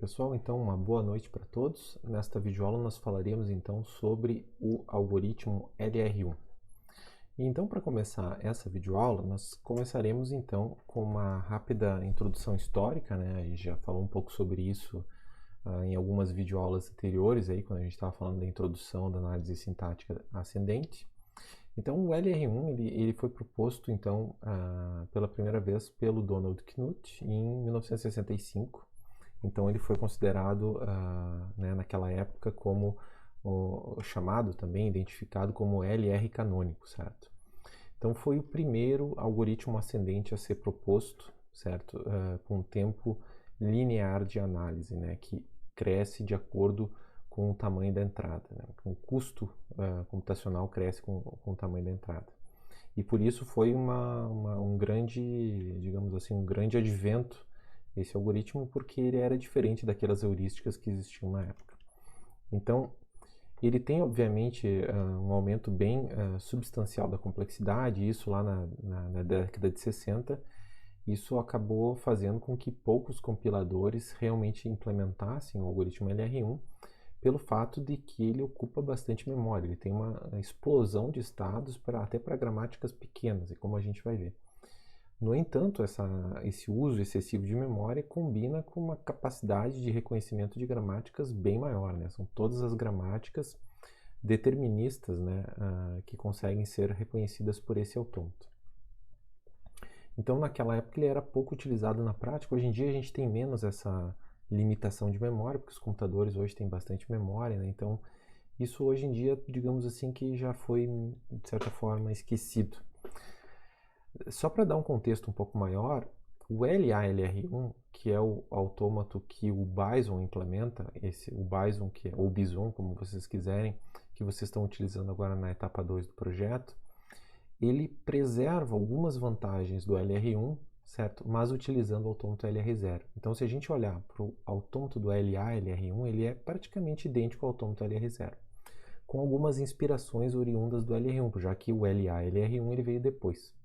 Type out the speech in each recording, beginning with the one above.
Pessoal, então uma boa noite para todos. Nesta videoaula nós falaremos então sobre o algoritmo LR1. E então, para começar essa videoaula, nós começaremos então com uma rápida introdução histórica, né? A gente já falou um pouco sobre isso em algumas videoaulas anteriores, aí, quando a gente estava falando da introdução da análise sintática ascendente. Então, o LR1 ele foi proposto então pela primeira vez pelo Donald Knuth em 1965. Então ele foi considerado, né, naquela época, como o chamado também, identificado como LR canônico, certo? Então foi o primeiro algoritmo ascendente a ser proposto, certo? Com um tempo linear de análise, né, que cresce de acordo com o tamanho da entrada, né? O custo computacional cresce com o tamanho da entrada. E por isso foi um grande, digamos assim, um grande advento esse algoritmo, porque ele era diferente daquelas heurísticas que existiam na época. Então, ele tem, obviamente, um aumento bem substancial da complexidade, isso lá na década de 60, isso acabou fazendo com que poucos compiladores realmente implementassem o algoritmo LR1, pelo fato de que ele ocupa bastante memória, ele tem uma explosão de estados até para gramáticas pequenas, e como a gente vai ver. No entanto, esse uso excessivo de memória combina com uma capacidade de reconhecimento de gramáticas bem maior, né? São todas as gramáticas deterministas, né, que conseguem ser reconhecidas por esse autômato. Então, naquela época ele era pouco utilizado na prática. Hoje em dia a gente tem menos essa limitação de memória, porque os computadores hoje têm bastante memória, né? Então, isso hoje em dia, digamos assim, que já foi, de certa forma, esquecido. Só para dar um contexto um pouco maior, o LALR1, que é o autômato que o Bison implementa, o Bison, ou Bison, como vocês quiserem, que vocês estão utilizando agora na etapa 2 do projeto, ele preserva algumas vantagens do LR1, certo? Mas utilizando o autômato LR0. Então, se a gente olhar para o autômato do LALR1, ele é praticamente idêntico ao autômato LR0, com algumas inspirações oriundas do LR1, já que o LALR1 ele veio depois.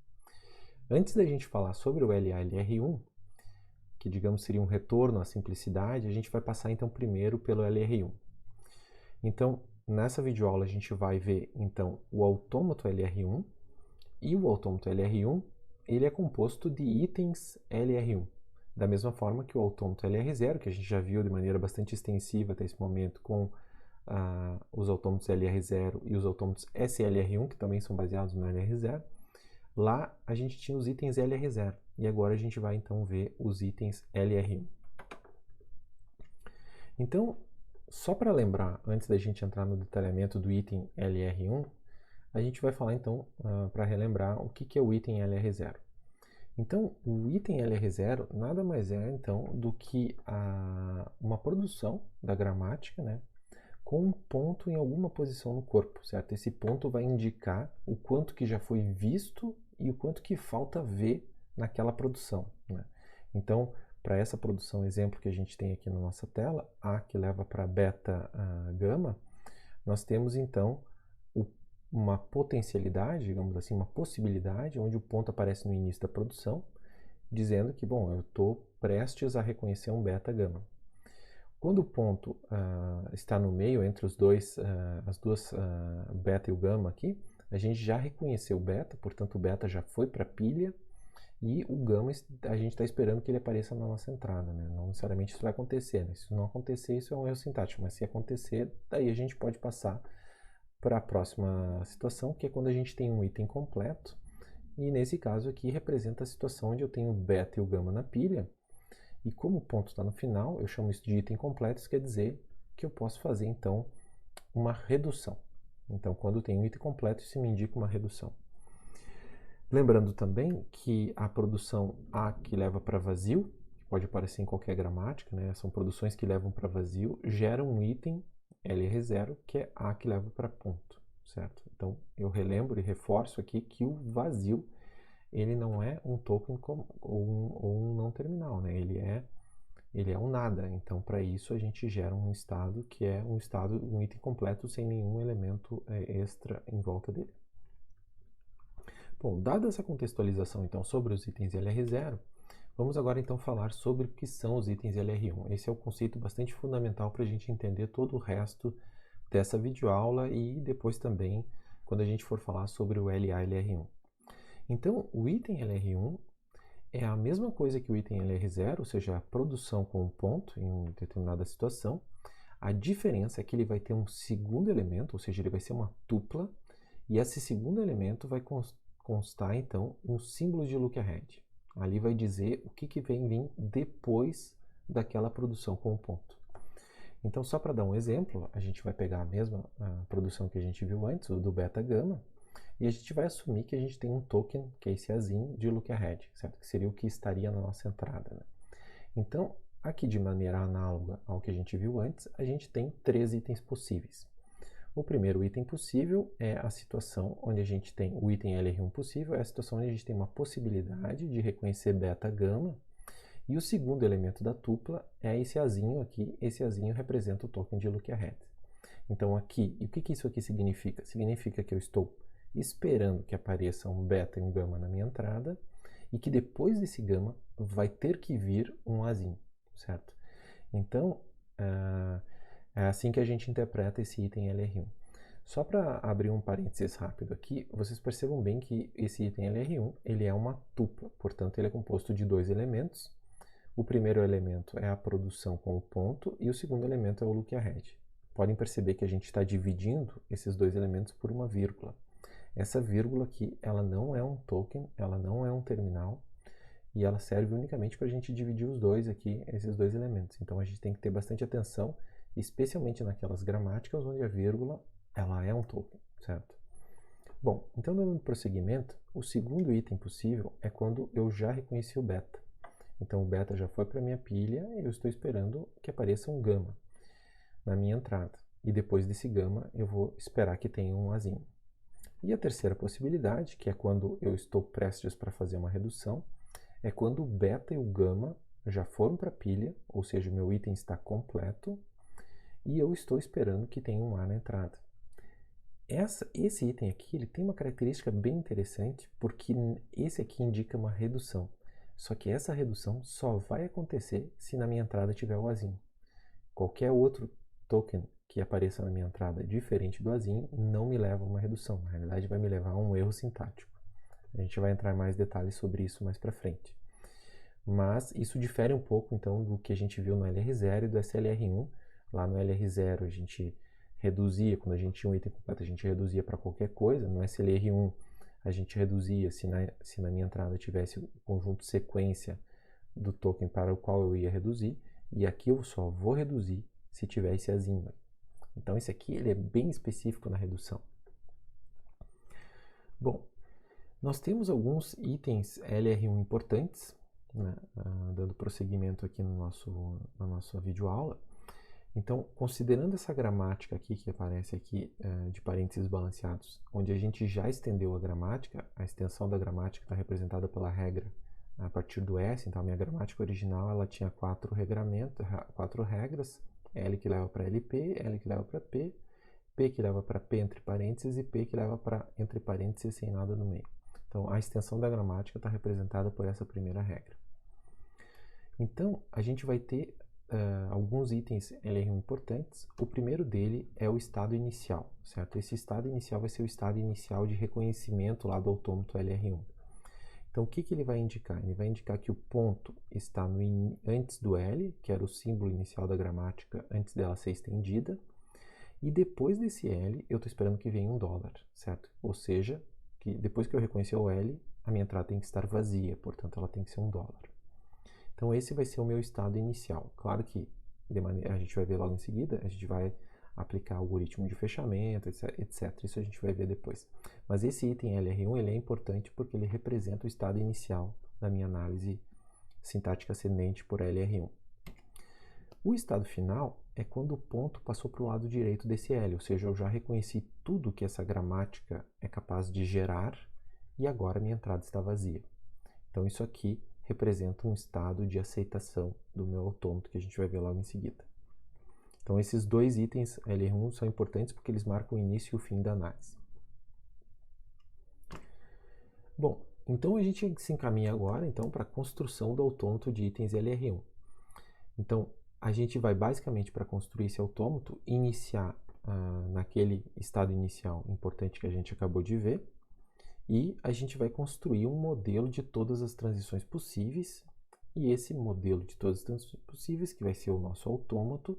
Antes da gente falar sobre o LALR1, que digamos seria um retorno à simplicidade, a gente vai passar então primeiro pelo LR1. Então, nessa videoaula a gente vai ver então o autômato LR1, e o autômato LR1 ele é composto de itens LR1, da mesma forma que o autômato LR0, que a gente já viu de maneira bastante extensiva até esse momento com os autômatos LR0 e os autômatos SLR1, que também são baseados no LR0. Lá a gente tinha os itens LR0 e agora a gente vai então ver os itens LR1. Então, só para lembrar, antes da gente entrar no detalhamento do item LR1, a gente vai falar então, para relembrar, o que é o item LR0. Então, o item LR0 nada mais é então do que uma produção da gramática, né, com um ponto em alguma posição no corpo, certo? Esse ponto vai indicar o quanto que já foi visto e o quanto que falta ver naquela produção, né? Então, para essa produção exemplo que a gente tem aqui na nossa tela, A que leva para beta gama, nós temos então uma potencialidade, digamos assim, uma possibilidade, onde o ponto aparece no início da produção, dizendo que, bom, eu estou prestes a reconhecer um beta gama. Quando o ponto está no meio, entre as duas beta e o gama aqui, a gente já reconheceu o beta, portanto o beta já foi para a pilha, e o gama a gente está esperando que ele apareça na nossa entrada, né? Não necessariamente isso vai acontecer, né? Se não acontecer, isso é um erro sintático, mas se acontecer, daí a gente pode passar para a próxima situação, que é quando a gente tem um item completo, e nesse caso aqui representa a situação onde eu tenho o beta e o gama na pilha, e como o ponto está no final, eu chamo isso de item completo, isso quer dizer que eu posso fazer então uma redução. Então, quando tem um item completo, isso me indica uma redução. Lembrando também que a produção A que leva para vazio, que pode aparecer em qualquer gramática, né? São produções que levam para vazio, geram um item LR0, que é A que leva para ponto, certo? Então, eu relembro e reforço aqui que o vazio ele não é um token ou um não terminal, né? Ele é um nada. Então, para isso, a gente gera um estado que é um item completo sem nenhum elemento extra em volta dele. Bom, dada essa contextualização, então, sobre os itens LR0, Vamos agora então falar sobre o que são os itens LR1. Esse é um conceito bastante fundamental para a gente entender todo o resto dessa videoaula e depois também quando a gente for falar sobre o LA LR1. Então, o item LR1 é a mesma coisa que o item LR0, ou seja, a produção com um ponto em determinada situação. A diferença é que ele vai ter um segundo elemento, ou seja, ele vai ser uma tupla, e esse segundo elemento vai constar, então, um símbolo de look-ahead. Ali vai dizer o que vem vir depois daquela produção com um ponto. Então, só para dar um exemplo, a gente vai pegar a mesma produção que a gente viu antes, o do beta-gama, e a gente vai assumir que a gente tem um token, que é esse Azinho, de look-ahead, certo? Que seria o que estaria na nossa entrada, né? Então, aqui de maneira análoga ao que a gente viu antes, a gente tem 3 itens possíveis. O primeiro item possível é a situação onde a gente tem o item LR1 possível, é a situação onde a gente tem uma possibilidade de reconhecer beta-gama, e o segundo elemento da tupla é esse Azinho aqui, esse Azinho representa o token de look-ahead. Então aqui, e o que isso aqui significa? Significa que eu estou esperando que apareça um beta e um gama na minha entrada, e que depois desse gama vai ter que vir um Azinho, certo? Então, é assim que a gente interpreta esse item LR1. Só para abrir um parênteses rápido aqui, vocês percebam bem que esse item LR1 ele é uma tupla, portanto ele é composto de 2 elementos. O primeiro elemento é a produção com o ponto e o segundo elemento é o look-ahead. Podem perceber que a gente está dividindo esses 2 elementos por uma vírgula. Essa vírgula aqui, ela não é um token, ela não é um terminal, e ela serve unicamente para a gente dividir os dois aqui, esses 2 elementos. Então a gente tem que ter bastante atenção, especialmente naquelas gramáticas onde a vírgula ela é um token, certo? Bom, então dando prosseguimento, o segundo item possível é quando eu já reconheci o beta. Então o beta já foi para a minha pilha e eu estou esperando que apareça um gama na minha entrada. E depois desse gama eu vou esperar que tenha um Azinho. E a terceira possibilidade, que é quando eu estou prestes para fazer uma redução, é quando o beta e o gama já foram para a pilha, ou seja, o meu item está completo, e eu estou esperando que tenha um A na entrada. Esse item aqui ele tem uma característica bem interessante, porque esse aqui indica uma redução. Só que essa redução só vai acontecer se na minha entrada tiver o Azinho. Qualquer outro token que apareça na minha entrada diferente do Azinho não me leva a uma redução. Na realidade, vai me levar a um erro sintático. A gente vai entrar em mais detalhes sobre isso mais para frente. Mas isso difere um pouco, então, do que a gente viu no LR0 e do SLR1. Lá no LR0 a gente reduzia, quando a gente tinha um item completo, a gente reduzia para qualquer coisa. No SLR1 a gente reduzia se na minha entrada tivesse o conjunto sequência do token para o qual eu ia reduzir. E aqui eu só vou reduzir se tiver esse Azinho. Então esse aqui ele é bem específico na redução. Bom, nós temos alguns itens LR1 importantes, né, dando prosseguimento aqui na nossa videoaula. Então, considerando essa gramática aqui, que aparece aqui, de parênteses balanceados, onde a gente já estendeu a gramática, a extensão da gramática está representada pela regra a partir do S, então a minha gramática original ela tinha 4 regras, L que leva para LP, L que leva para P, P que leva para P entre parênteses e P que leva para entre parênteses sem nada no meio. Então, a extensão da gramática está representada por essa primeira regra. Então, a gente vai ter alguns itens LR1 importantes. O primeiro dele é o estado inicial, certo? Esse estado inicial vai ser o estado inicial de reconhecimento lá do autômato LR1. Então, o que ele vai indicar? Ele vai indicar que o ponto está antes do L, que era o símbolo inicial da gramática, antes dela ser estendida, e depois desse L, eu estou esperando que venha um dólar, certo? Ou seja, que depois que eu reconhecer o L, a minha entrada tem que estar vazia, portanto, ela tem que ser um dólar. Então, esse vai ser o meu estado inicial. Claro que, a gente vai ver logo em seguida, a gente vai aplicar algoritmo de fechamento, etc. Isso a gente vai ver depois. Mas esse item LR1 ele é importante porque ele representa o estado inicial da minha análise sintática ascendente por LR1. O estado final é quando o ponto passou para o lado direito desse L, ou seja, eu já reconheci tudo que essa gramática é capaz de gerar e agora minha entrada está vazia. Então isso aqui representa um estado de aceitação do meu autômato que a gente vai ver logo em seguida. Então esses 2 itens LR1 são importantes porque eles marcam o início e o fim da análise. Bom, Então a gente se encaminha agora então para a construção do autômato de itens LR1. Então a gente vai basicamente para construir esse autômato iniciar naquele estado inicial importante que a gente acabou de ver, e a gente vai construir um modelo de todas as transições possíveis, e esse modelo de todas as transições possíveis, que vai ser o nosso autômato,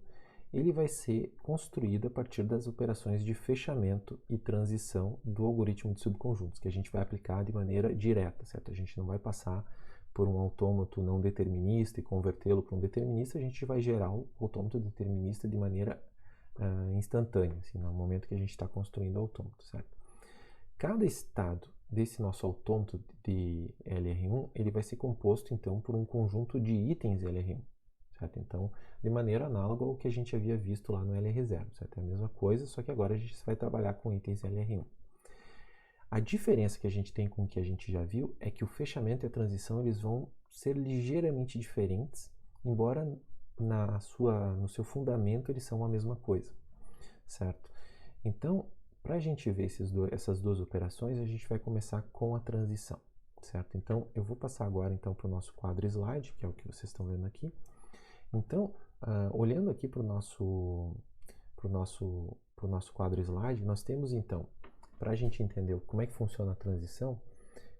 ele vai ser construído a partir das operações de fechamento e transição do algoritmo de subconjuntos, que a gente vai aplicar de maneira direta, certo? A gente não vai passar por um autômato não determinista e convertê-lo para um determinista, a gente vai gerar o autômato determinista de maneira instantânea, assim, no momento que a gente está construindo o autômato, certo? Cada estado desse nosso autômato de LR1, ele vai ser composto, então, por um conjunto de itens LR1, certo? Então, de maneira análoga ao que a gente havia visto lá no LR0, certo? É a mesma coisa, só que agora a gente vai trabalhar com itens LR1. A diferença que a gente tem com o que a gente já viu é que o fechamento e a transição eles vão ser ligeiramente diferentes, embora no seu fundamento eles são a mesma coisa, certo? Então, para a gente ver essas duas operações, a gente vai começar com a transição, certo? Então, eu vou passar agora então para o nosso quadro slide, que é o que vocês estão vendo aqui. Então, olhando aqui para o nosso quadro slide, nós temos então, para a gente entender como é que funciona a transição,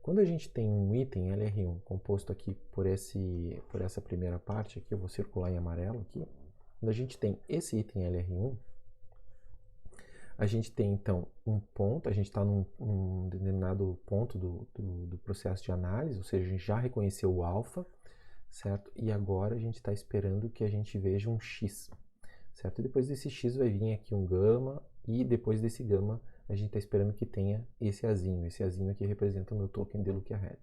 quando a gente tem um item LR1 composto aqui por essa primeira parte aqui, eu vou circular em amarelo aqui, quando a gente tem esse item LR1, a gente tem então um ponto, a gente está num determinado ponto do processo de análise, ou seja, a gente já reconheceu o alfa, certo? E agora a gente está esperando que a gente veja um x, certo? E depois desse x vai vir aqui um gama, e depois desse gama a gente está esperando que tenha esse azinho aqui representa o meu token de look ahead.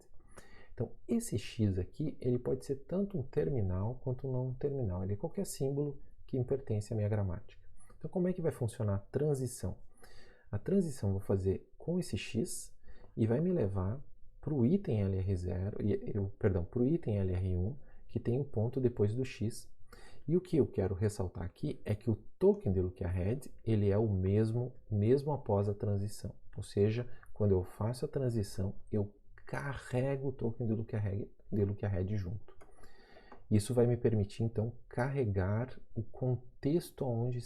Então, esse x aqui, ele pode ser tanto um terminal quanto um não terminal, ele é qualquer símbolo que pertence à minha gramática. Então, como é que vai funcionar a transição? A transição eu vou fazer com esse x e vai me levar para o item LR0, para o item LR1, que tem um ponto depois do x. E o que eu quero ressaltar aqui é que o token de look ahead, ele é o mesmo após a transição. Ou seja, quando eu faço a transição, eu carrego o token de look ahead junto. Isso vai me permitir, então, carregar o contexto onde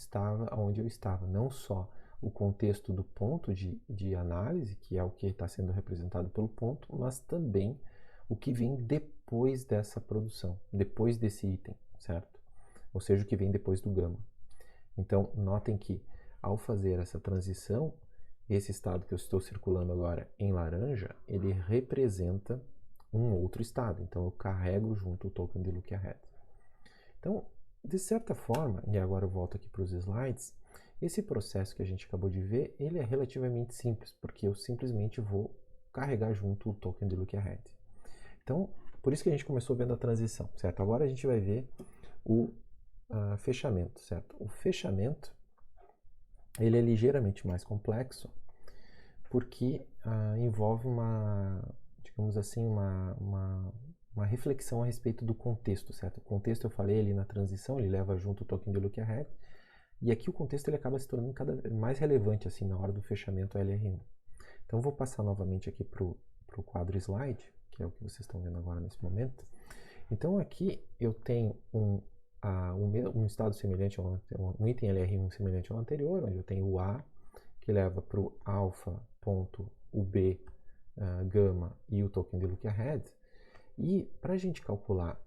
eu estava, não só o contexto do ponto de análise, que é o que está sendo representado pelo ponto, mas também o que vem depois dessa produção, depois desse item, certo? Ou seja, o que vem depois do gama. Então, notem que, ao fazer essa transição, esse estado que eu estou circulando agora em laranja, ele representa um outro estado. Então, eu carrego junto o token de look ahead. Então, de certa forma, e agora eu volto aqui para os slides, esse processo que a gente acabou de ver, ele é relativamente simples, porque eu simplesmente vou carregar junto o token de look ahead. Então, por isso que a gente começou vendo a transição, certo? Agora a gente vai ver o fechamento, certo? O fechamento, ele é ligeiramente mais complexo, porque envolve digamos assim, uma reflexão a respeito do contexto, certo? O contexto, eu falei ali na transição, ele leva junto o token de look ahead, e aqui o contexto ele acaba se tornando cada vez mais relevante assim na hora do fechamento LR1. Então eu vou passar novamente aqui para o quadro slide, que é o que vocês estão vendo agora nesse momento. Então aqui eu tenho um estado semelhante, um item LR1 semelhante ao anterior, onde eu tenho o A, que leva para o alpha.ub gama e o token de look ahead. E para a gente calcular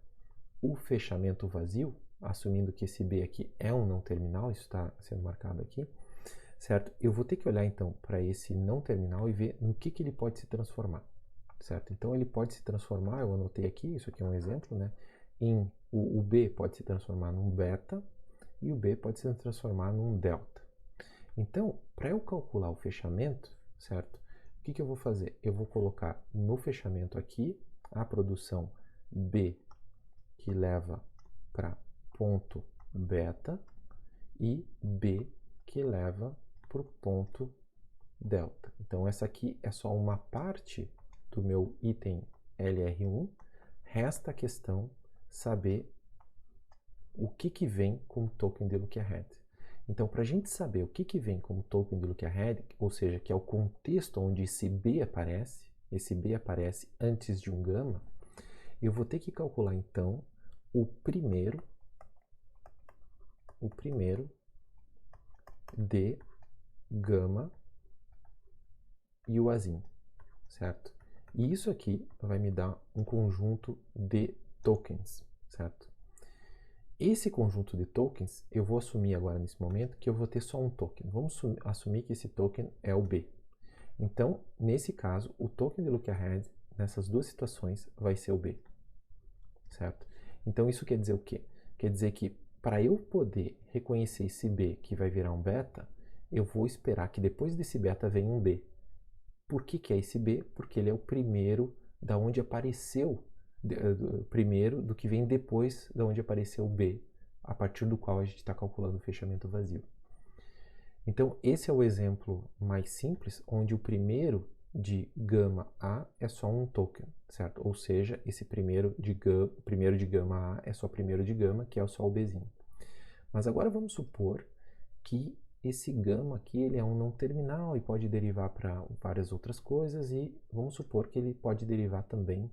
o fechamento vazio, assumindo que esse B aqui é um não terminal, isso está sendo marcado aqui, certo? Eu vou ter que olhar então para esse não terminal e ver no que ele pode se transformar, certo? Então ele pode se transformar, eu anotei aqui, isso aqui é um exemplo, né? O B pode se transformar num beta e o B pode se transformar num delta. Então, para eu calcular o fechamento, certo? O que eu vou fazer? Eu vou colocar no fechamento aqui a produção B, que leva para ponto beta, e B, que leva para o ponto delta. Então, essa aqui é só uma parte do meu item LR1. Resta a questão saber o que vem como token de look ahead. Então, para a gente saber o que vem como token de look ahead, ou seja, que é o contexto onde esse B aparece, esse B aparece antes de um gama, eu vou ter que calcular então o primeiro de gama e o Azinho, certo? E isso aqui vai me dar um conjunto de tokens, certo? Esse conjunto de tokens, eu vou assumir agora nesse momento que eu vou ter só um token. Vamos assumir que esse token é o B. Então, nesse caso, o token de look-ahead, nessas duas situações, vai ser o B, certo? Então, isso quer dizer o quê? Quer dizer que, para eu poder reconhecer esse B que vai virar um beta, eu vou esperar que depois desse beta venha um B. Por que é esse B? Porque ele é o primeiro da onde apareceu, primeiro do que vem depois da onde apareceu o B, a partir do qual a gente está calculando o fechamento vazio. Então, esse é o exemplo mais simples, onde o primeiro de gama A é só um token, certo? Ou seja, esse primeiro de gama A é só primeiro de gama, que é só o Bzinho. Mas agora vamos supor que esse gama aqui ele é um não terminal e pode derivar para várias outras coisas, e vamos supor que ele pode derivar também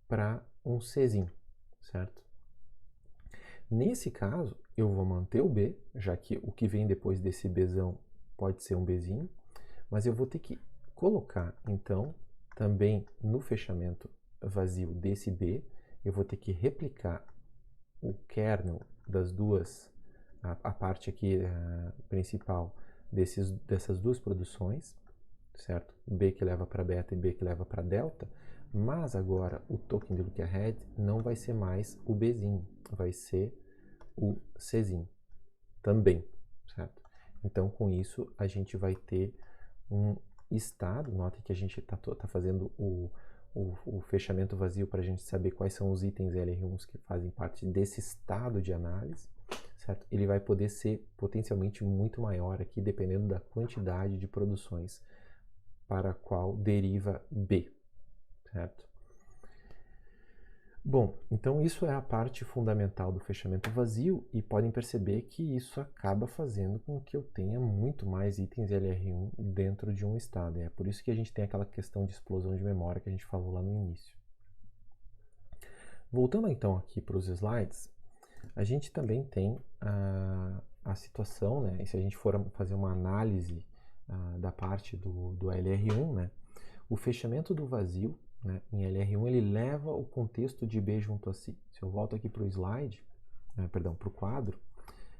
para um Czinho, certo? Nesse caso, eu vou manter o B, já que o que vem depois desse Bzão pode ser um Bzinho, mas eu vou ter que colocar, então, também no fechamento vazio desse B, eu vou ter que replicar o kernel das duas, a parte aqui principal dessas duas produções, certo? B que leva para beta e B que leva para delta, mas agora o token de look-ahead não vai ser mais o Bzinho, vai ser o Czinho também, certo? Então, com isso, a gente vai ter um estado. Note que a gente está fazendo o fechamento vazio para a gente saber quais são os itens LR1s que fazem parte desse estado de análise, certo? Ele vai poder ser potencialmente muito maior aqui, dependendo da quantidade de produções para a qual deriva B, certo? Bom, então isso é a parte fundamental do fechamento vazio, e podem perceber que isso acaba fazendo com que eu tenha muito mais itens LR1 dentro de um estado. É por isso que a gente tem aquela questão de explosão de memória que a gente falou lá no início. Voltando então aqui para os slides, a gente também tem a situação, né? E se a gente for fazer uma análise da parte do LR1, né? O fechamento do vazio, né, em LR1, ele leva o contexto de B junto a si. Se eu volto aqui para o slide, para o quadro,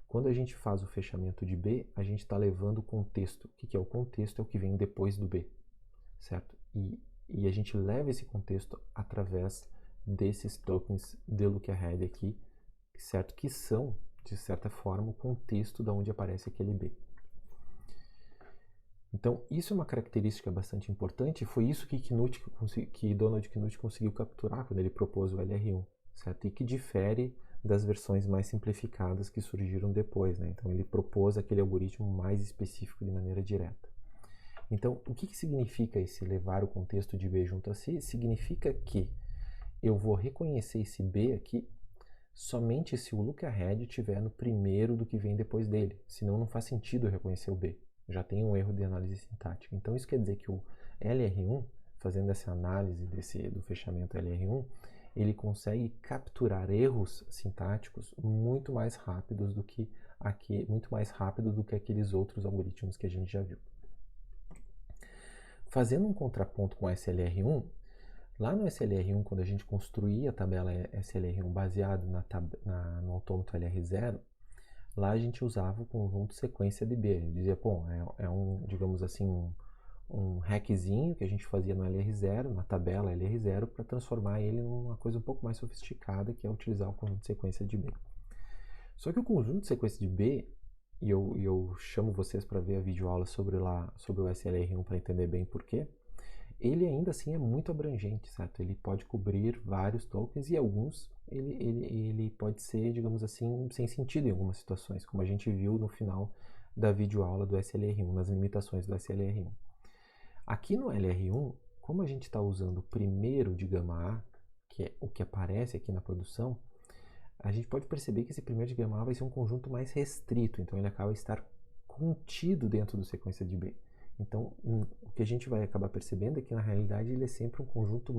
quando a gente faz o fechamento de B, a gente está levando o contexto. O que é o contexto? É o que vem depois do B, certo? E a gente leva esse contexto através desses tokens de look-ahead aqui, certo? Que são, de certa forma, o contexto de onde aparece aquele B. Então, isso é uma característica bastante importante, e foi isso que Donald Knuth conseguiu capturar quando ele propôs o LR1, certo? E que difere das versões mais simplificadas que surgiram depois, né? Então, ele propôs aquele algoritmo mais específico de maneira direta. Então, o que significa esse levar o contexto de B junto a si? Significa que eu vou reconhecer esse B aqui somente se o look-ahead estiver no primeiro do que vem depois dele, senão não faz sentido eu reconhecer o B. Já tem um erro de análise sintática. Então, isso quer dizer que o LR1, fazendo essa análise do fechamento LR1, ele consegue capturar erros sintáticos muito mais rápidos do que aqueles outros algoritmos que a gente já viu. Fazendo um contraponto com o SLR1, lá no SLR1, quando a gente construía a tabela SLR1 baseado no autômato LR0, lá a gente usava o conjunto sequência de B. A gente dizia, bom, digamos assim, um hackzinho que a gente fazia no LR0, na tabela LR0, para transformar ele numa coisa um pouco mais sofisticada, que é utilizar o conjunto de sequência de B. Só que o conjunto de sequência de B, e eu chamo vocês para ver a videoaula sobre o SLR1 para entender bem por quê, ele ainda assim é muito abrangente, certo? Ele pode cobrir vários tokens, e alguns ele pode ser, digamos assim, sem sentido em algumas situações, como a gente viu no final da videoaula do SLR1, nas limitações do SLR1. Aqui no LR1, como a gente está usando o primeiro de gama A, que é o que aparece aqui na produção, a gente pode perceber que esse primeiro de gama A vai ser um conjunto mais restrito, então ele acaba estar contido dentro do sequência de B. Então, o que a gente vai acabar percebendo é que, na realidade, ele é sempre um conjunto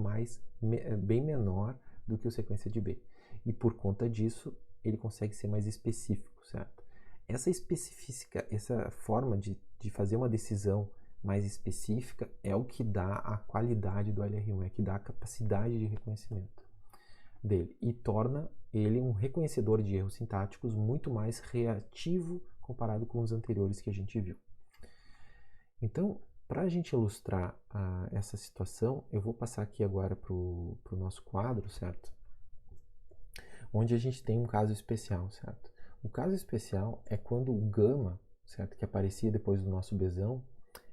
bem menor do que o sequência de B. E, por conta disso, ele consegue ser mais específico, certo? Essa forma de fazer uma decisão mais específica é o que dá a qualidade do LR1, é que dá a capacidade de reconhecimento dele e torna ele um reconhecedor de erros sintáticos muito mais reativo comparado com os anteriores que a gente viu. Então, para a gente ilustrar essa situação, eu vou passar aqui agora para o nosso quadro, certo? Onde a gente tem um caso especial, certo? O caso especial é quando o gama, certo, que aparecia depois do nosso Bzão,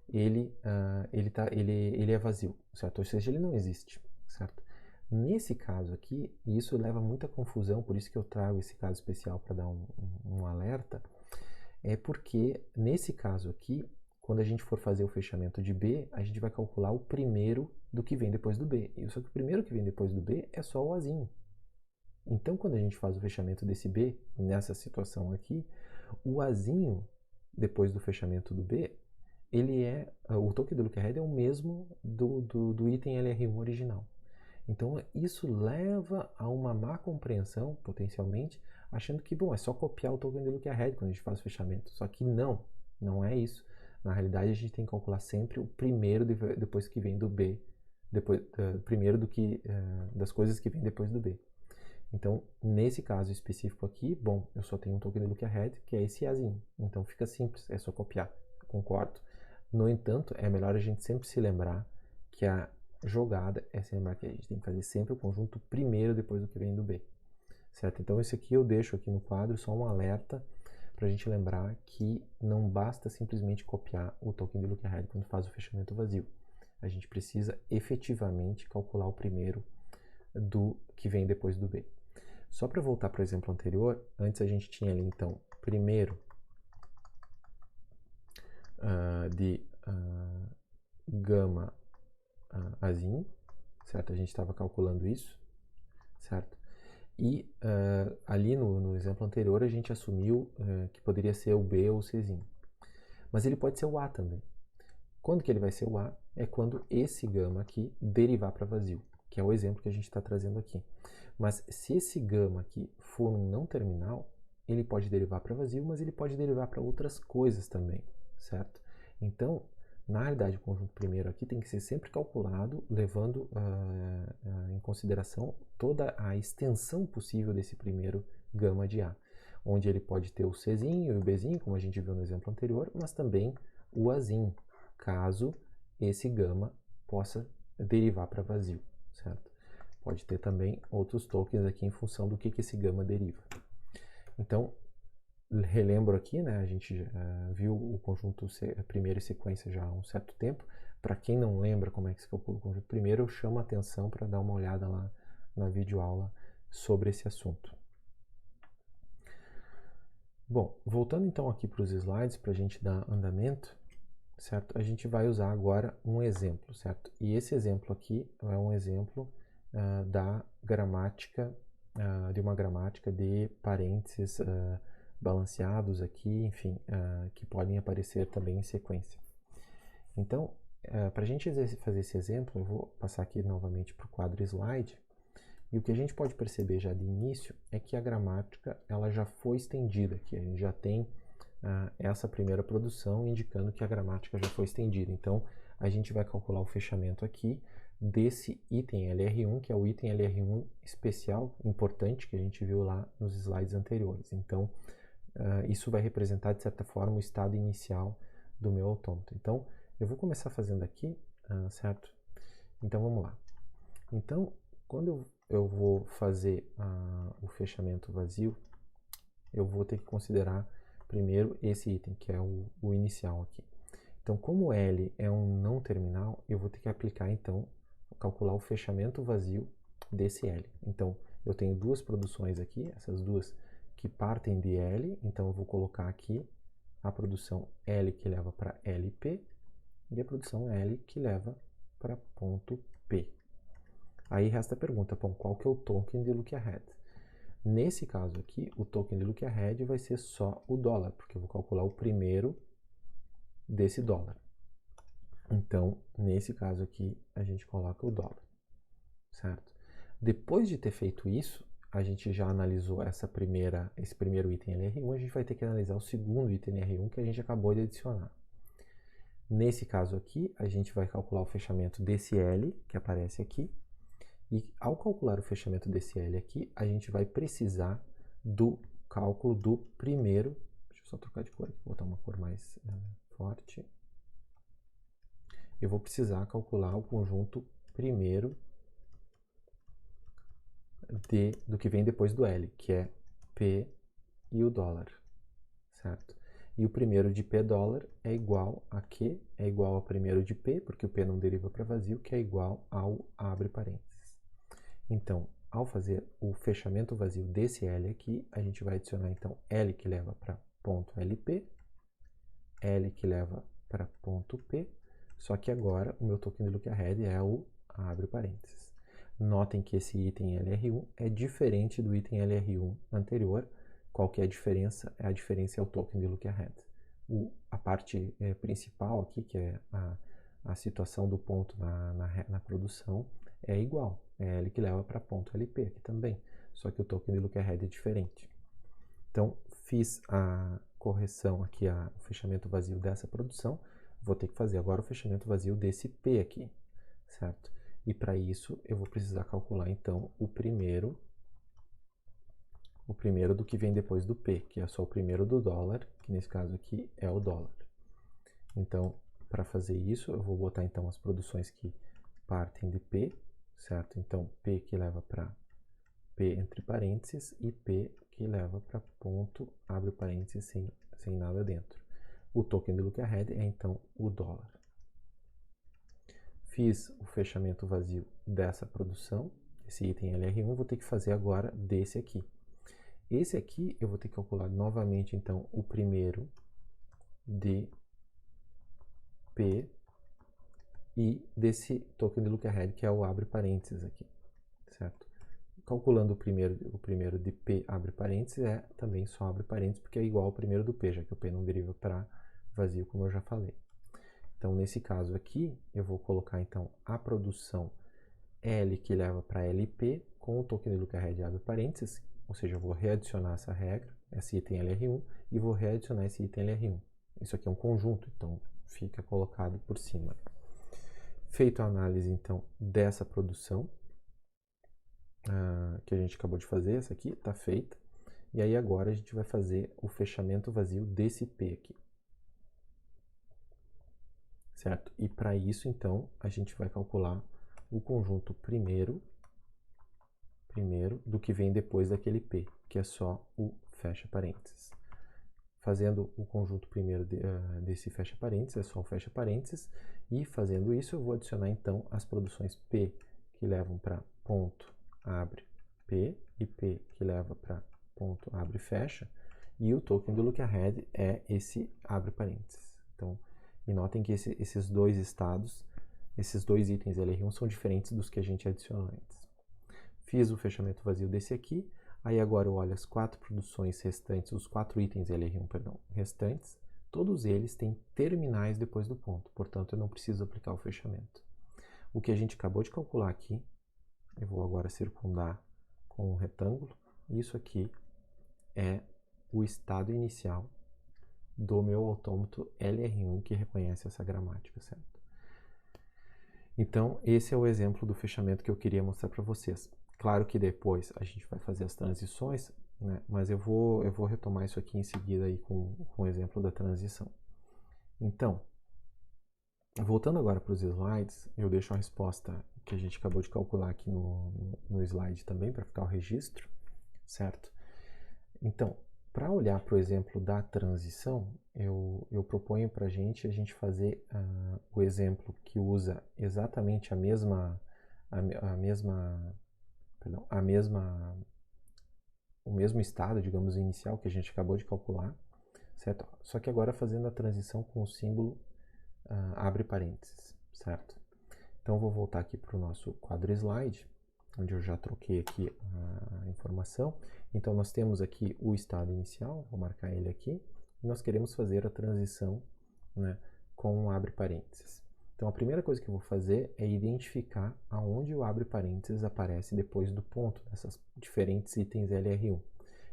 ele é vazio, certo? Ou seja, ele não existe, certo? Nesse caso aqui, e isso leva muita confusão, por isso que eu trago esse caso especial para dar um alerta, é porque nesse caso aqui, quando a gente for fazer o fechamento de B, a gente vai calcular o primeiro do que vem depois do B. Só que o primeiro que vem depois do B é só o Azinho. Então, quando a gente faz o fechamento desse B, nessa situação aqui, o Azinho, depois do fechamento do B, o token do look-ahead é o mesmo do item LR1 original. Então, isso leva a uma má compreensão, potencialmente, achando que, bom, é só copiar o token do look-ahead quando a gente faz o fechamento. Só que não é isso. Na realidade, a gente tem que calcular sempre o primeiro depois que vem do B, primeiro das coisas que vem depois do B. Então, nesse caso específico aqui, bom, eu só tenho um token de look-ahead, que é esse Azinho. Então, fica simples, é só copiar. Concordo. No entanto, é melhor a gente sempre se lembrar que a jogada é se lembrar que a gente tem que fazer sempre o conjunto primeiro depois do que vem do B. Certo? Então, esse aqui eu deixo aqui no quadro só um alerta para a gente lembrar que não basta simplesmente copiar o token de look-ahead quando faz o fechamento vazio. A gente precisa efetivamente calcular o primeiro do que vem depois do B. Só para voltar para o exemplo anterior, antes a gente tinha ali então primeiro de gama Azinho, certo? A gente estava calculando isso, certo? E ali no exemplo anterior a gente assumiu que poderia ser o B ou o Czinho. Mas ele pode ser o A também. Quando que ele vai ser o A? É quando esse gama aqui derivar para vazio, que é o exemplo que a gente está trazendo aqui. Mas se esse gama aqui for um não terminal, ele pode derivar para vazio, mas ele pode derivar para outras coisas também, certo? Então, na realidade, o conjunto primeiro aqui tem que ser sempre calculado, levando em consideração toda a extensão possível desse primeiro gama de A, onde ele pode ter o Czinho e o Bzinho, como a gente viu no exemplo anterior, mas também o Azinho, caso esse gama possa derivar para vazio, certo? Pode ter também outros tokens aqui em função do que esse gama deriva. Então, relembro aqui, né, a gente viu o conjunto primeiro e sequência já há um certo tempo. Para quem não lembra como é que se calcula o conjunto primeiro, eu chamo a atenção para dar uma olhada lá na videoaula sobre esse assunto. Bom, voltando então aqui para os slides, para a gente dar andamento, certo? A gente vai usar agora um exemplo, certo? E esse exemplo aqui é um exemplo da gramática, de uma gramática de parênteses balanceados aqui, enfim, que podem aparecer também em sequência. Então, para a gente fazer esse exemplo, eu vou passar aqui novamente para o quadro slide, e o que a gente pode perceber já de início é que a gramática ela já foi estendida, que a gente já tem essa primeira produção indicando que a gramática já foi estendida. Então, a gente vai calcular o fechamento aqui desse item LR1, que é o item LR1 especial, importante, que a gente viu lá nos slides anteriores. Então, isso vai representar, de certa forma, o estado inicial do meu autômato. Então, eu vou começar fazendo aqui, certo? Então, vamos lá. Então, quando eu vou fazer o fechamento vazio, eu vou ter que considerar primeiro esse item, que é o inicial aqui. Então, como L é um não terminal, eu vou ter que aplicar, então, calcular o fechamento vazio desse L. Então, eu tenho duas produções aqui, essas duas que partem de L, então eu vou colocar aqui a produção L que leva para LP e a produção L que leva para ponto P. Aí resta a pergunta, bom, qual que é o token de look-ahead? Nesse caso aqui, o token de look-ahead vai ser só o dólar, porque eu vou calcular o primeiro desse dólar. Então, nesse caso aqui, a gente coloca o dólar, certo? Depois de ter feito isso, a gente já analisou esse primeiro item LR1, a gente vai ter que analisar o segundo item LR1 que a gente acabou de adicionar. Nesse caso aqui, a gente vai calcular o fechamento desse L, que aparece aqui, e ao calcular o fechamento desse L aqui, a gente vai precisar do cálculo do primeiro. Deixa eu só trocar de cor aqui, vou botar uma cor mais forte. Eu vou precisar calcular o conjunto primeiro do que vem depois do L, que é P e o dólar, certo? E o primeiro de P dólar é igual a quê? É igual ao primeiro de P, porque o P não deriva para vazio, que é igual ao abre parênteses. Então, ao fazer o fechamento vazio desse L aqui, a gente vai adicionar então L que leva para ponto LP, L que leva para ponto P, só que agora o meu token de look ahead é o abre parênteses. Notem que esse item LR1 é diferente do item LR1 anterior. Qual que é a diferença? A diferença é o token de look ahead. A parte principal aqui, que é a situação do ponto na produção, é igual. É L que leva para ponto LP aqui também, só que o token de look ahead é diferente. Então, fiz a correção aqui, o fechamento vazio dessa produção, vou ter que fazer agora o fechamento vazio desse P aqui, certo? E para isso, eu vou precisar calcular, então, o primeiro do que vem depois do P, que é só o primeiro do dólar, que nesse caso aqui é o dólar. Então, para fazer isso, eu vou botar, então, as produções que partem de P, certo? Então, P que leva para P entre parênteses e P que leva para ponto, abre parênteses sem nada dentro. O token de look ahead é, então, o dólar. Fiz o fechamento vazio dessa produção, esse item LR1, vou ter que fazer agora desse aqui. Esse aqui eu vou ter que calcular novamente, então, o primeiro de P e desse token de look ahead, que é o abre parênteses aqui, certo? Calculando o primeiro de P abre parênteses é também só abre parênteses, porque é igual ao primeiro do P, já que o P não deriva para vazio, como eu já falei. Então, nesse caso aqui, eu vou colocar, então, a produção L que leva para LP com o token de look ahead abre parênteses, ou seja, eu vou readicionar essa regra, esse item LR1, e vou readicionar esse item LR1. Isso aqui é um conjunto, então fica colocado por cima. Feito a análise, então, dessa produção, que a gente acabou de fazer, essa aqui está feita, e aí agora a gente vai fazer o fechamento vazio desse P aqui. Certo? E para isso, então, a gente vai calcular o conjunto primeiro do que vem depois daquele P, que é só o fecha parênteses. Fazendo o conjunto primeiro desse fecha parênteses, é só o fecha parênteses, e fazendo isso eu vou adicionar então as produções P que levam para ponto abre P e P que leva para ponto abre fecha, e o token do look ahead é esse abre parênteses. Então, e notem que esses dois estados, esses dois itens LR1 são diferentes dos que a gente adicionou antes. Fiz o fechamento vazio desse aqui, aí agora eu olho as quatro produções restantes, os quatro itens LR1, perdão, restantes, todos eles têm terminais depois do ponto, portanto eu não preciso aplicar o fechamento. O que a gente acabou de calcular aqui, eu vou agora circundar com um retângulo, isso aqui é o estado inicial do meu autômato LR1 que reconhece essa gramática, certo? Então, esse é o exemplo do fechamento que eu queria mostrar para vocês. Claro que depois a gente vai fazer as transições, né? Mas eu vou retomar isso aqui em seguida aí com o exemplo da transição. Então, voltando agora para os slides, eu deixo a resposta que a gente acabou de calcular aqui no slide também, para ficar o registro, certo? Então, para olhar para o exemplo da transição, eu proponho para a gente fazer o exemplo que usa exatamente o mesmo estado, digamos, inicial que a gente acabou de calcular, certo? Só que agora fazendo a transição com o símbolo abre parênteses, certo? Então, vou voltar aqui para o nosso quadro slide, onde eu já troquei aqui a informação. Então, nós temos aqui o estado inicial, vou marcar ele aqui, e nós queremos fazer a transição, né, com abre parênteses. Então, a primeira coisa que eu vou fazer é identificar aonde o abre parênteses aparece depois do ponto, dessas diferentes itens LR1.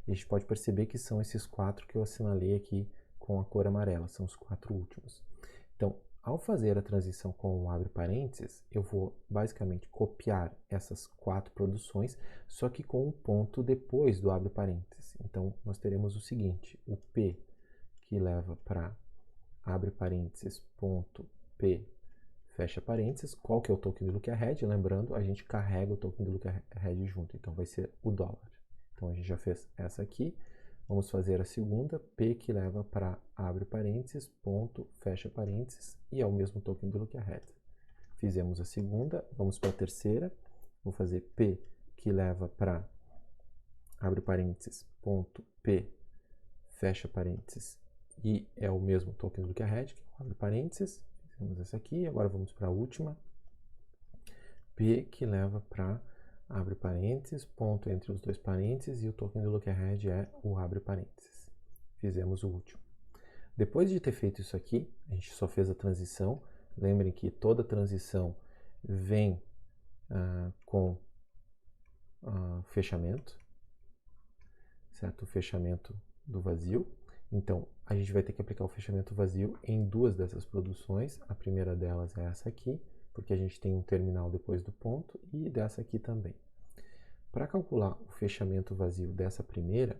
E a gente pode perceber que são esses 4 que eu assinalei aqui com a cor amarela, são os 4 últimos. Então, ao fazer a transição com o abre parênteses, eu vou basicamente copiar essas 4 produções, só que com um ponto depois do abre parênteses. Então, nós teremos o seguinte, o P que leva para abre parênteses, ponto P, fecha parênteses. Qual que é o token do Lookahead? Lembrando, a gente carrega o token do Lookahead junto, então vai ser o dólar. Então, a gente já fez essa aqui. Vamos fazer a segunda, P que leva para abre parênteses, ponto, fecha parênteses, e é o mesmo token do Lookahead. Fizemos a segunda, vamos para a terceira, vou fazer P que leva para abre parênteses, ponto, P, fecha parênteses, e é o mesmo token do Lookahead, que é o abre parênteses. Fizemos essa aqui, agora vamos para a última, P que leva para abre parênteses, ponto entre os dois parênteses, e o token do Lookahead é o abre parênteses. Fizemos o último. Depois de ter feito isso aqui, a gente só fez a transição. Lembrem que toda transição vem com fechamento, certo? O fechamento do vazio. Então, a gente vai ter que aplicar o fechamento vazio em duas dessas produções. A primeira delas é essa aqui, porque a gente tem um terminal depois do ponto, e dessa aqui também. Para calcular o fechamento vazio dessa primeira,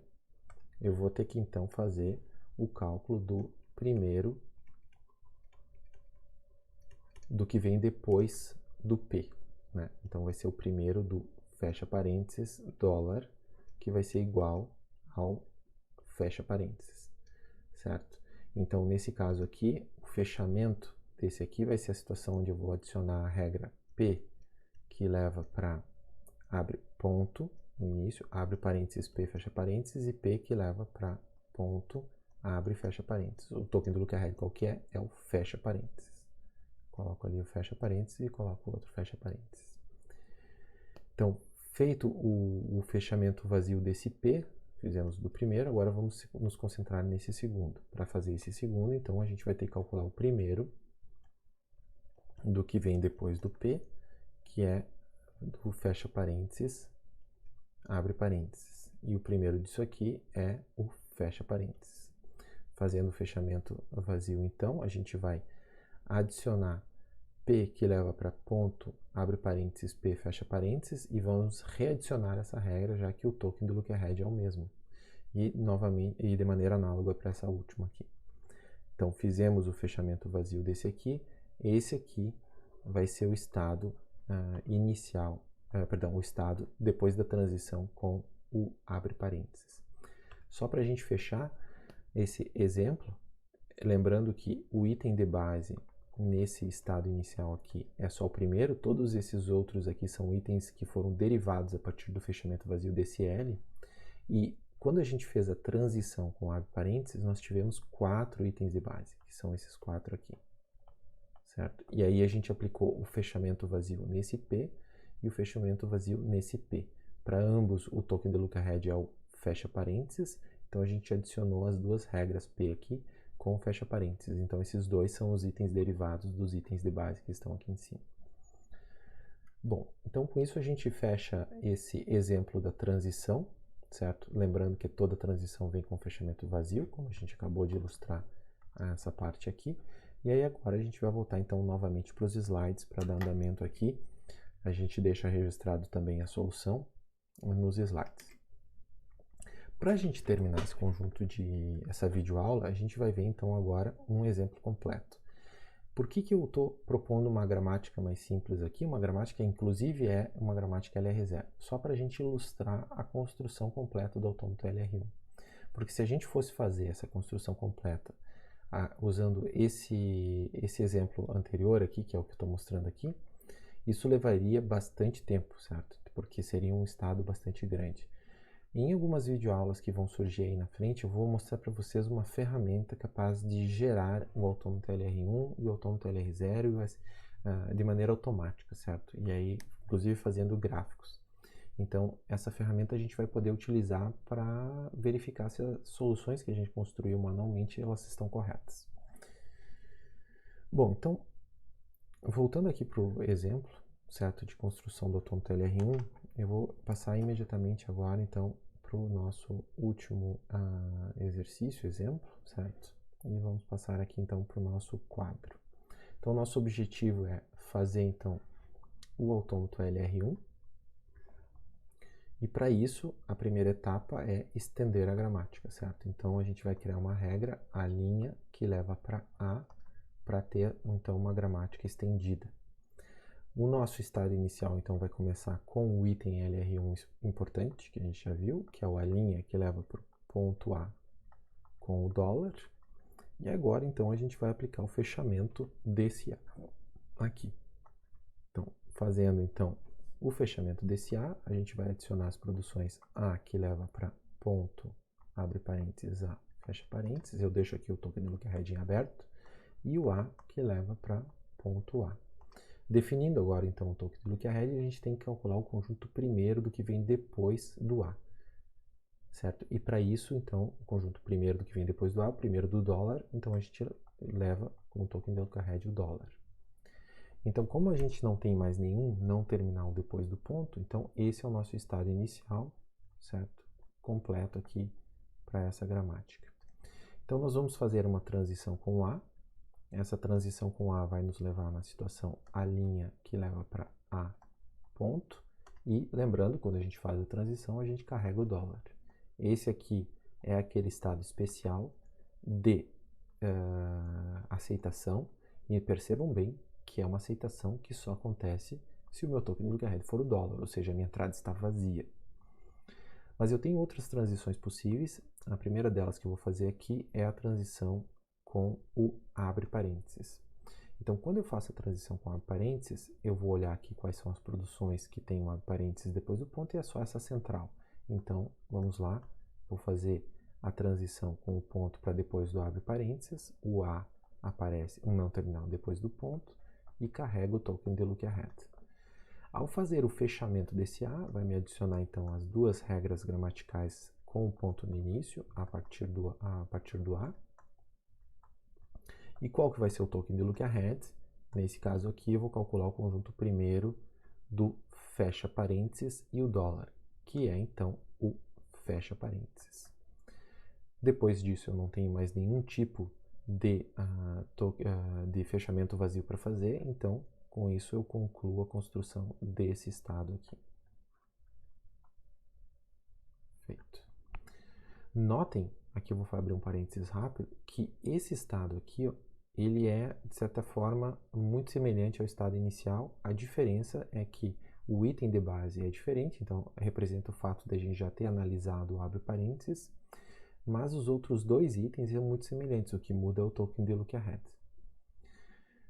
eu vou ter que então fazer o cálculo do primeiro do que vem depois do P, né? Então vai ser o primeiro do fecha parênteses dólar, que vai ser igual ao fecha parênteses, certo? Então nesse caso aqui, o fechamento desse aqui vai ser a situação onde eu vou adicionar a regra P, que leva para abre ponto no início, abre parênteses, P fecha parênteses, e P que leva para ponto, abre e fecha parênteses. O token do Lookahead qual que é? É o fecha parênteses. Coloco ali o fecha parênteses e coloco o outro fecha parênteses. Então, feito o fechamento vazio desse P, fizemos do primeiro, agora vamos nos concentrar nesse segundo. Para fazer esse segundo, então, a gente vai ter que calcular o primeiro do que vem depois do P, que é do fecha parênteses, abre parênteses. E o primeiro disso aqui é o fecha parênteses. Fazendo o fechamento vazio, então, a gente vai adicionar P que leva para ponto, abre parênteses, P fecha parênteses, e vamos readicionar essa regra, já que o token do Lookahead é o mesmo. E novamente, e de maneira análoga para essa última aqui. Então, fizemos o fechamento vazio desse aqui. Esse aqui vai ser o estado inicial, o estado depois da transição com o abre parênteses. Só para a gente fechar esse exemplo, lembrando que o item de base nesse estado inicial aqui é só o primeiro, todos esses outros aqui são itens que foram derivados a partir do fechamento vazio desse L, e quando a gente fez a transição com abre parênteses, nós tivemos 4 itens de base, que são esses 4 aqui, certo? E aí a gente aplicou o fechamento vazio nesse P e o fechamento vazio nesse P. Para ambos, o token do Lookahead é o fecha parênteses, então a gente adicionou as duas regras P aqui com fecha parênteses. Então esses dois são os itens derivados dos itens de base que estão aqui em cima. Bom, então com isso a gente fecha esse exemplo da transição, certo? Lembrando que toda transição vem com fechamento vazio, como a gente acabou de ilustrar essa parte aqui. E aí agora a gente vai voltar então novamente para os slides para dar andamento aqui. A gente deixa registrado também a solução nos slides. Para a gente terminar esse conjunto essa videoaula, a gente vai ver então agora um exemplo completo. Por que eu estou propondo uma gramática mais simples aqui? Uma gramática, inclusive, é uma gramática LR0, só para a gente ilustrar a construção completa do autômato LR1. Porque se a gente fosse fazer essa construção completa usando esse exemplo anterior aqui, que é o que eu estou mostrando aqui, isso levaria bastante tempo, certo? Porque seria um estado bastante grande. Em algumas videoaulas que vão surgir aí na frente, eu vou mostrar para vocês uma ferramenta capaz de gerar o autômato LR1 e o autômato LR0 de maneira automática, certo? E aí, inclusive, fazendo gráficos. Então, essa ferramenta a gente vai poder utilizar para verificar se as soluções que a gente construiu manualmente, elas estão corretas. Bom, então, voltando aqui para o exemplo, certo, de construção do autômato LR1, eu vou passar imediatamente agora, então, para o nosso último exercício, exemplo, certo? E vamos passar aqui, então, para o nosso quadro. Então, nosso objetivo é fazer, então, o autômato LR1. E para isso, a primeira etapa é estender a gramática, certo? Então, a gente vai criar uma regra, a linha que leva para A, para ter, então, uma gramática estendida. O nosso estado inicial, então, vai começar com o item LR1 importante, que a gente já viu, que é a linha que leva para o ponto A com o dólar. E agora, então, a gente vai aplicar o fechamento desse A aqui. Então, fazendo, então, o fechamento desse A, a gente vai adicionar as produções A, que leva para ponto, abre parênteses, A, fecha parênteses. Eu deixo aqui o token de lookahead em aberto. E o A, que leva para ponto A. Definindo agora, então, o token de lookahead, a gente tem que calcular o conjunto primeiro do que vem depois do A, certo? E para isso, então, o conjunto primeiro do que vem depois do A, o primeiro do dólar, então a gente leva como token de lookahead o dólar. Então, como a gente não tem mais nenhum não terminal depois do ponto, então esse é o nosso estado inicial, certo? Completo aqui para essa gramática. Então, nós vamos fazer uma transição com o A. Essa transição com A vai nos levar na situação a linha que leva para A ponto. E lembrando, quando a gente faz a transição, a gente carrega o dólar. Esse aqui é aquele estado especial de aceitação. E percebam bem que é uma aceitação que só acontece se o meu token de lookahead for o dólar, ou seja, a minha entrada está vazia. Mas eu tenho outras transições possíveis. A primeira delas que eu vou fazer aqui é a transição com o abre parênteses. Então, quando eu faço a transição com abre parênteses, eu vou olhar aqui quais são as produções que tem o abre parênteses depois do ponto e é só essa central. Então, vamos lá, vou fazer a transição com o ponto para depois do abre parênteses, o A aparece um não terminal depois do ponto e carrego o token de lookahead. Ao fazer o fechamento desse A, vai me adicionar então as duas regras gramaticais com o ponto no início, a partir do A. E qual que vai ser o token de lookahead? Nesse caso aqui, eu vou calcular o conjunto primeiro do fecha parênteses e o dólar, que é então o fecha parênteses. Depois disso, eu não tenho mais nenhum tipo de fechamento vazio para fazer, então, com isso, eu concluo a construção desse estado aqui. Feito. Notem, aqui eu vou abrir um parênteses rápido, que esse estado aqui, ó, ele é, de certa forma, muito semelhante ao estado inicial. A diferença é que o item de base é diferente, então representa o fato de a gente já ter analisado o abre parênteses, mas os outros dois itens são muito semelhantes, o que muda é o token de lookahead.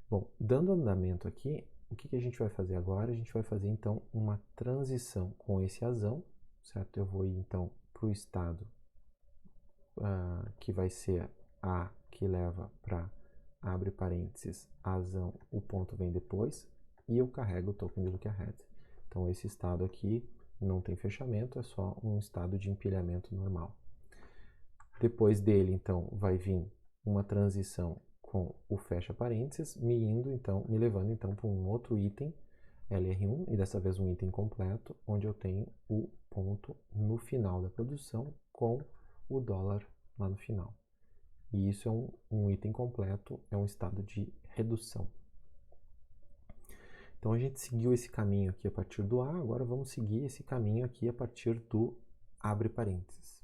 Bom, dando andamento aqui, o que a gente vai fazer agora? A gente vai fazer, então, uma transição com esse azão, certo? Eu vou ir, então, para o estado que vai ser A, que leva para, abre parênteses, azão, o ponto vem depois, e eu carrego o token de lookahead. Então, esse estado aqui não tem fechamento, é só um estado de empilhamento normal. Depois dele, então, vai vir uma transição com o fecha parênteses, me levando então para um outro item LR1, e dessa vez um item completo, onde eu tenho o ponto no final da produção com o dólar lá no final. E isso é um item completo, é um estado de redução. Então a gente seguiu esse caminho aqui a partir do A, agora vamos seguir esse caminho aqui a partir do abre parênteses.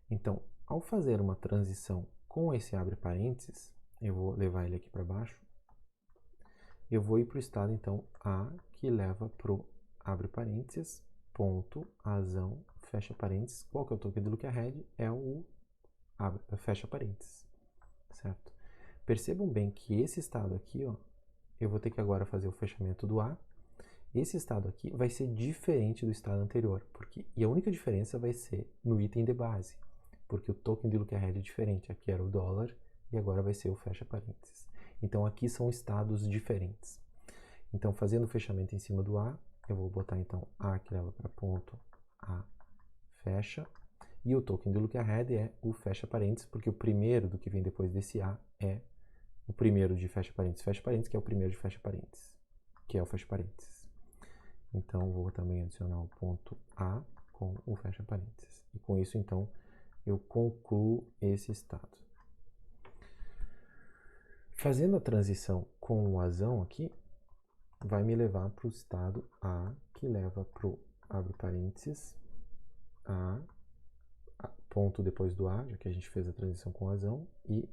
Então, ao fazer uma transição com esse abre parênteses, eu vou levar ele aqui para baixo, eu vou ir para o estado, então, A, que leva para o abre parênteses, ponto, azão, fecha parênteses. Qual que é o token de lookahead? É o fecha parênteses, certo? Percebam bem que esse estado aqui, ó, eu vou ter que agora fazer o fechamento do A. Esse estado aqui vai ser diferente do estado anterior, e a única diferença vai ser no item de base, porque o token de lookahead é diferente. Aqui era o dólar e agora vai ser o fecha parênteses. Então aqui são estados diferentes. Então fazendo o fechamento em cima do A, eu vou botar então A que leva para ponto, A fecha, e o token de lookahead é o fecha parênteses, porque o primeiro do que vem depois desse A é o primeiro de fecha parênteses, que é o primeiro de fecha parênteses, que é o fecha parênteses. Então, vou também adicionar o ponto A com o fecha parênteses. E com isso, então, eu concluo esse estado. Fazendo a transição com o azão aqui, vai me levar para o estado A, que leva para o, abre parênteses, A, ponto depois do A, já que a gente fez a transição com o azão, e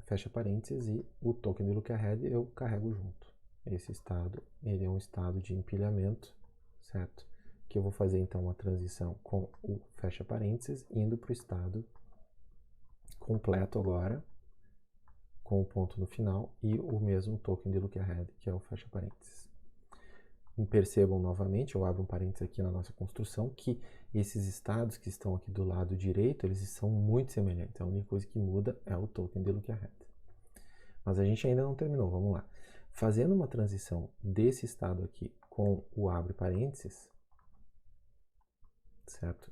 fecha parênteses, e o token do lookahead eu carrego junto. Esse estado, ele é um estado de empilhamento, certo? Que eu vou fazer então uma transição com o fecha parênteses, indo para o estado completo agora, com o ponto no final, e o mesmo token de lookahead, que é o fecha parênteses. E percebam novamente, eu abro um parênteses aqui na nossa construção, que esses estados que estão aqui do lado direito, eles são muito semelhantes. A única coisa que muda é o token de lookahead. Mas a gente ainda não terminou, vamos lá. Fazendo uma transição desse estado aqui com o abre parênteses, certo?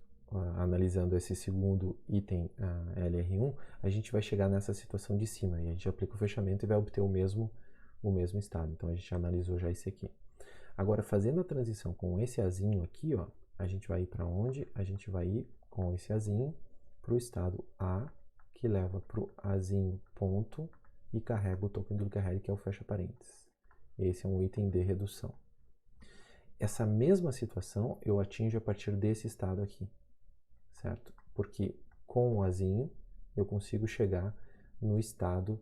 Analisando esse segundo item LR1, a gente vai chegar nessa situação de cima, e a gente aplica o fechamento e vai obter o mesmo estado. Então a gente analisou já esse aqui. Agora, fazendo a transição com esse azinho aqui, ó, a gente vai ir para onde? A gente vai ir com esse azinho para o estado A, que leva para o azinho ponto e carrega o token do lookahead, que é o fecha parênteses. Esse é um item de redução. Essa mesma situação eu atinjo a partir desse estado aqui, certo? Porque com o azinho eu consigo chegar no estado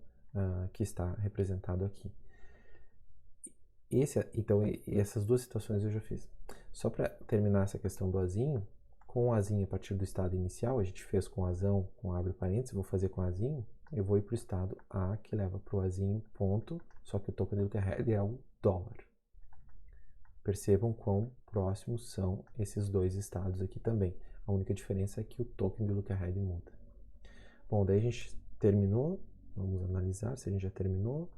que está representado aqui. Então, essas duas situações eu já fiz. Só para terminar essa questão do azinho, com o azinho a partir do estado inicial, a gente fez com azão, com abre parênteses, vou fazer com azinho, eu vou ir para o estado A, que leva para o azinho ponto, só que o token do lookahead é o dólar. Percebam quão próximos são esses dois estados aqui também. A única diferença é que o token do lookahead muda. Bom, daí a gente terminou, vamos analisar se a gente já terminou.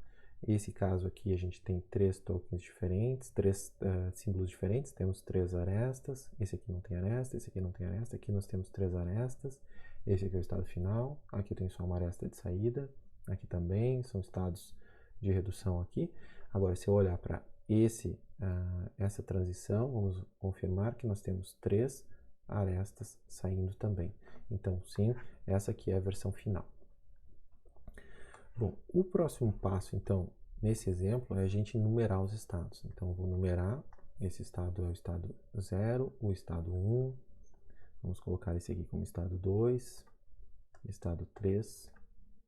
Esse caso aqui a gente tem três tokens diferentes, três símbolos diferentes, temos três arestas, esse aqui não tem aresta, esse aqui não tem aresta, aqui nós temos três arestas, esse aqui é o estado final, aqui eu tenho só uma aresta de saída, aqui também são estados de redução aqui. Agora, se eu olhar para essa transição, vamos confirmar que nós temos três arestas saindo também. Então, sim, essa aqui é a versão final. Bom, o próximo passo, então, nesse exemplo, é a gente numerar os estados. Então, eu vou numerar, esse estado é o estado 0, o estado 1, vamos colocar esse aqui como estado 2, estado 3,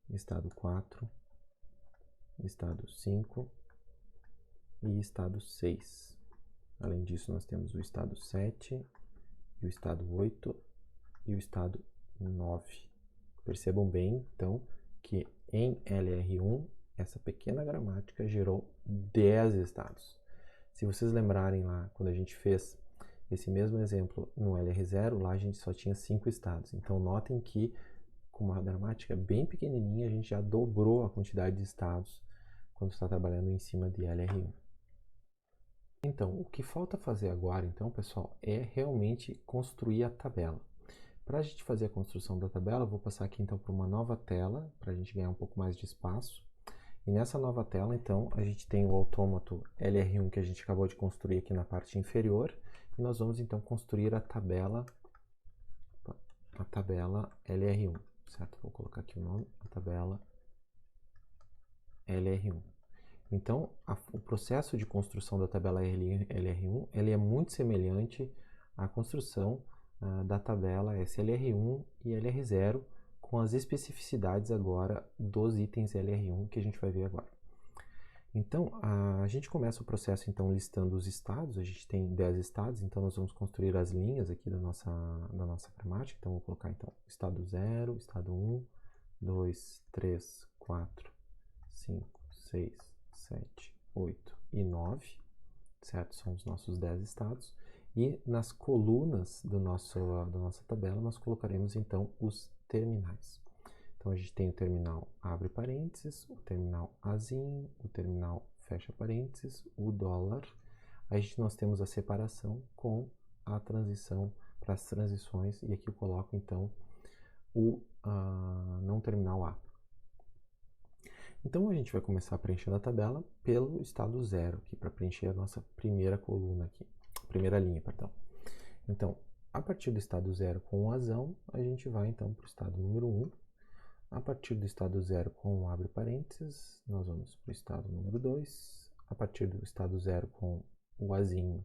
estado 4, estado 5 e estado 6. Além disso, nós temos o estado 7, e o estado 8 e o estado 9. Percebam bem, então, que em LR1, essa pequena gramática gerou 10 estados. Se vocês lembrarem lá, quando a gente fez esse mesmo exemplo no LR0, lá a gente só tinha 5 estados. Então, notem que com uma gramática bem pequenininha, a gente já dobrou a quantidade de estados quando está trabalhando em cima de LR1. Então, o que falta fazer agora, então, pessoal, é realmente construir a tabela. Para a gente fazer a construção da tabela, eu vou passar aqui então para uma nova tela, para a gente ganhar um pouco mais de espaço. E nessa nova tela, então, a gente tem o autômato LR1 que a gente acabou de construir aqui na parte inferior. E nós vamos então construir a tabela LR1, certo? Vou colocar aqui o nome, a tabela LR1. Então, o processo de construção da tabela LR1 ele é muito semelhante à construção da tabela SLR1 e LR0, com as especificidades agora dos itens LR1 que a gente vai ver agora. Então, a gente começa o processo então listando os estados, a gente tem 10 estados, então nós vamos construir as linhas aqui da nossa gramática. Então, vou colocar então estado 0, estado 1, 2, 3, 4, 5, 6, 7, 8 e 9, certo? São os nossos 10 estados. E nas colunas da nossa tabela, nós colocaremos então os terminais. Então, a gente tem o terminal abre parênteses, o terminal azinho, o terminal fecha parênteses, o dólar. Aí nós temos a separação com a transição para as transições, e aqui eu coloco então o não terminal A. Então a gente vai começar preenchendo a tabela pelo estado 0, aqui para preencher a nossa primeira coluna aqui, primeira linha, perdão. Então, a partir do estado 0 com o azão, a gente vai então para o estado número 1. A partir do estado 0 com o abre parênteses, nós vamos para o estado número 2. A partir do estado 0 com o azinho,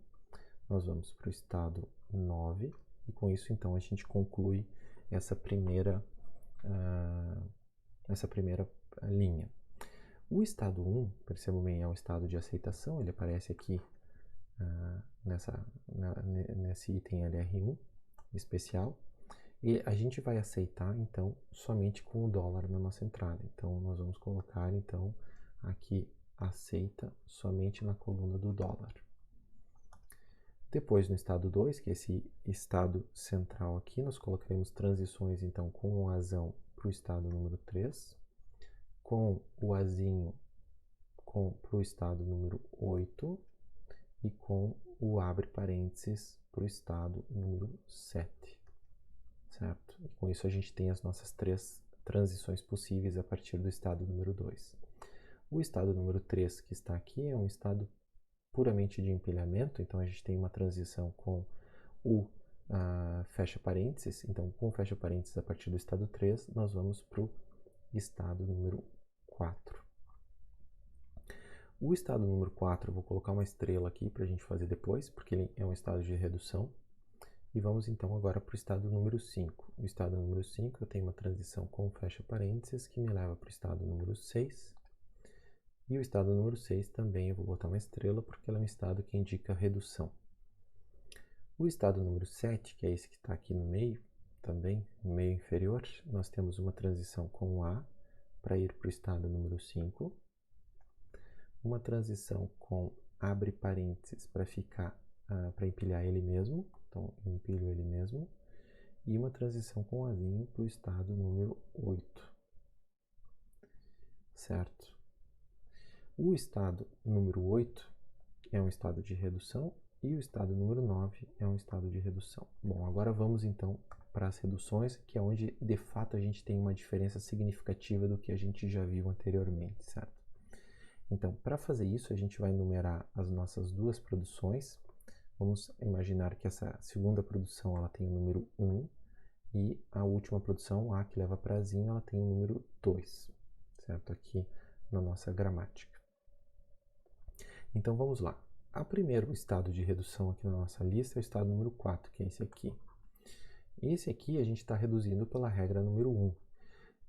nós vamos para o estado 9. E com isso, então, a gente conclui essa primeira linha. O estado 1, percebam bem, é um estado de aceitação, ele aparece aqui nesse item LR1 especial. E a gente vai aceitar, então, somente com o dólar na nossa entrada. Então, nós vamos colocar, então, aqui, aceita somente na coluna do dólar. Depois, no estado 2, que é esse estado central aqui, nós colocaremos transições, então, com o azão para o estado número 3, com o azinho para o estado número 8 e com o abre parênteses para o estado número 7. Certo? E com isso a gente tem as nossas 3 transições possíveis a partir do estado número 2. O estado número 3, que está aqui, é um estado puramente de empilhamento, então a gente tem uma transição com o fecha parênteses. Então, com o fecha parênteses a partir do estado 3, nós vamos para o estado número 4. O estado número 4, eu vou colocar uma estrela aqui para a gente fazer depois, porque ele é um estado de redução. E vamos então agora para o estado número 5. O estado número 5 eu tenho uma transição com fecha parênteses que me leva para o estado número 6. E o estado número 6 também eu vou botar uma estrela porque ele é um estado que indica redução. O estado número 7, que é esse que está aqui no meio, também no meio inferior, nós temos uma transição com o A para ir para o estado número 5. Uma transição com abre parênteses para ficar para empilhar ele mesmo. Então, empilho ele mesmo. E uma transição com o azinho para o estado número 8. Certo? O estado número 8 é um estado de redução e o estado número 9 é um estado de redução. Bom, agora vamos então para as reduções, que é onde de fato a gente tem uma diferença significativa do que a gente já viu anteriormente, certo? Então, para fazer isso, a gente vai numerar as nossas duas produções. Vamos imaginar que essa segunda produção ela tem o número 1 e a última produção, A que leva para Zinho, ela tem o número 2, certo? Aqui na nossa gramática. Então vamos lá. O primeiro estado de redução aqui na nossa lista é o estado número 4, que é esse aqui. Esse aqui a gente está reduzindo pela regra número 1.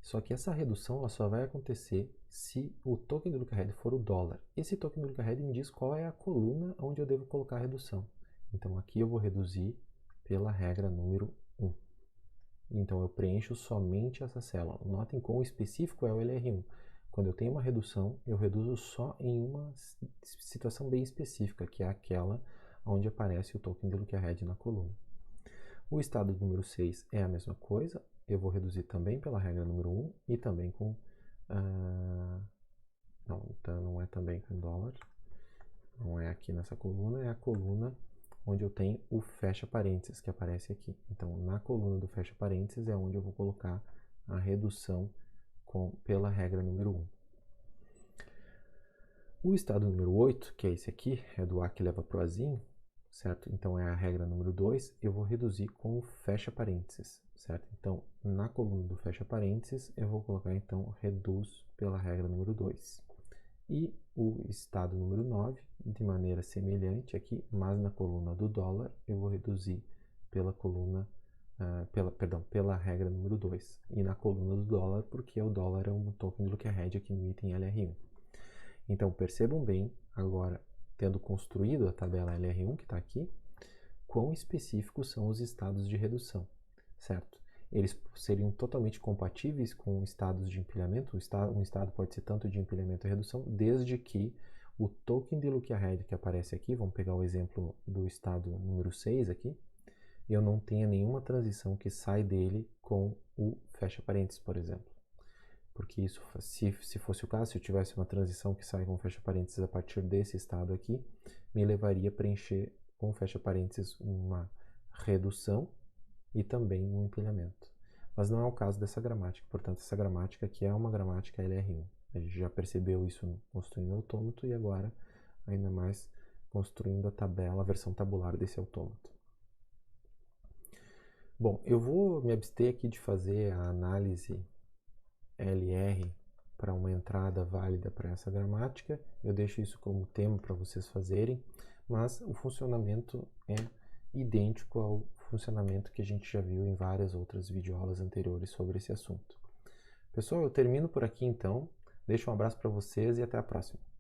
Só que essa redução ela só vai acontecer se o token do lookahead for o dólar. Esse token do lookahead me diz qual é a coluna onde eu devo colocar a redução. Então aqui eu vou reduzir pela regra número 1. Então eu preencho somente essa célula. Notem quão específico é o LR1. Quando eu tenho uma redução, eu reduzo só em uma situação bem específica, que é aquela onde aparece o token de lookahead na coluna. O estado número 6 é a mesma coisa. Eu vou reduzir também pela regra número 1 e também com... não é também com dólar. Não é aqui nessa coluna, é a coluna onde eu tenho o fecha parênteses, que aparece aqui. Então, na coluna do fecha parênteses é onde eu vou colocar a redução pela regra número 1. O estado número 8, que é esse aqui, é do A que leva para o Azinho, certo? Então, é a regra número 2, eu vou reduzir com o fecha parênteses, certo? Então, na coluna do fecha parênteses, eu vou colocar, então, reduz pela regra número 2. E o estado número 9, de maneira semelhante aqui, mas na coluna do dólar, eu vou reduzir pela coluna, pela regra número 2. E na coluna do dólar, porque o dólar é um token de lookahead aqui no item LR1. Então, percebam bem, agora, tendo construído a tabela LR1 que está aqui, quão específicos são os estados de redução, certo? Eles seriam totalmente compatíveis com estados de empilhamento. Um estado pode ser tanto de empilhamento e redução, desde que o token de lookahead que aparece aqui, vamos pegar o exemplo do estado número 6 aqui, eu não tenha nenhuma transição que sai dele com o fecha parênteses, por exemplo. Porque isso, se fosse o caso, se eu tivesse uma transição que sai com fecha parênteses a partir desse estado aqui, me levaria a preencher com fecha parênteses uma redução e também um empilhamento. Mas não é o caso dessa gramática, portanto, essa gramática aqui é uma gramática LR1. A gente já percebeu isso construindo o autômato e agora ainda mais construindo a tabela, a versão tabular desse autômato. Bom, eu vou me abster aqui de fazer a análise LR para uma entrada válida para essa gramática. Eu deixo isso como tema para vocês fazerem, mas o funcionamento é idêntico ao funcionamento que a gente já viu em várias outras videoaulas anteriores sobre esse assunto. Pessoal, eu termino por aqui então. Deixo um abraço para vocês e até a próxima.